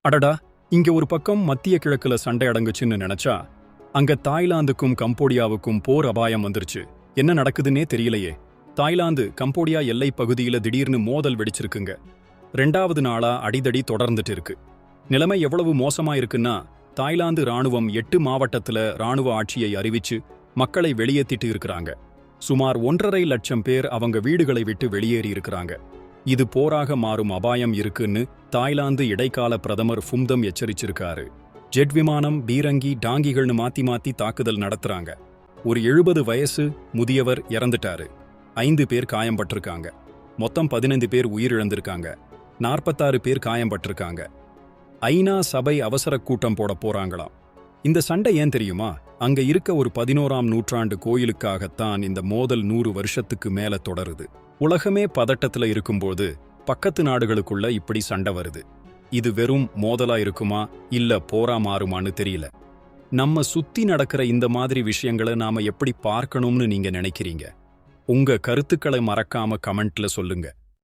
அடடா, இங்க ஒரு பக்கம் மத்திய கிழக்குல சண்டை அடங்குச்சுன்னு நினைச்சா அங்க தாய்லாந்துக்கும் கம்போடியாவுக்கும் போர் அபாயம் வந்துருச்சு. என்ன நடக்குதுன்னே தெரியலையே. தாய்லாந்து கம்போடியா எல்லை பகுதியில திடீர்னு மோதல் வெடிச்சிருக்குங்க. 2வது நாளா அடிதடி தொடர்ந்துட்டு இருக்கு. நிலைமை எவ்வளவு மோசமா இருக்குன்னா, தாய்லாந்து ராணுவம் 8 மாவட்டத்துல ராணுவ ஆட்சியை அறிவிச்சு மக்களை வெளியேத்திட்டு இருக்கிறாங்க. சுமார் 1.5 லட்சம் பேர் அவங்க வீடுகளை விட்டு வெளியேறி இருக்கிறாங்க. இது போராக மாறும் அபாயம் இருக்குன்னு தாய்லாந்து இடைக்கால பிரதமர் ஃபும்தம் எச்சரிச்சிருக்காரு. ஜெட் விமானம், பீரங்கி, டாங்கிகள்னு மாத்தி மாத்தி தாக்குதல் நடத்துறாங்க. ஒரு 70 வயசு முதியவர் இறந்துட்டாரு. 5 பேர் காயம்பட்டிருக்காங்க. மொத்தம் 15 பேர் உயிரிழந்திருக்காங்க. 46 பேர் காயம்பட்டிருக்காங்க. ஐநா சபை அவசர கூட்டம் போட போறாங்களாம். இந்த சண்டை ஏன் தெரியுமா? அங்க இருக்க ஒரு 11ஆம் நூற்றாண்டு கோயிலுக்காகத்தான் இந்த மோதல் 100 வருஷத்துக்கு மேல தொடருது. உலகமே பதட்டத்துல இருக்கும்போது பக்கத்து நாடுகளுக்குள்ள இப்படி சண்டை வருது. இது வெறும் மோதலா இருக்குமா இல்ல போரா மாறுமான்னு தெரியல. நம்ம சுத்தி நடக்கிற இந்த மாதிரி விஷயங்களை நாம எப்படி பார்க்கணும்னு நீங்க நினைக்கிறீங்க? உங்க கருத்துக்களை மறக்காம கமெண்ட்ல சொல்லுங்க.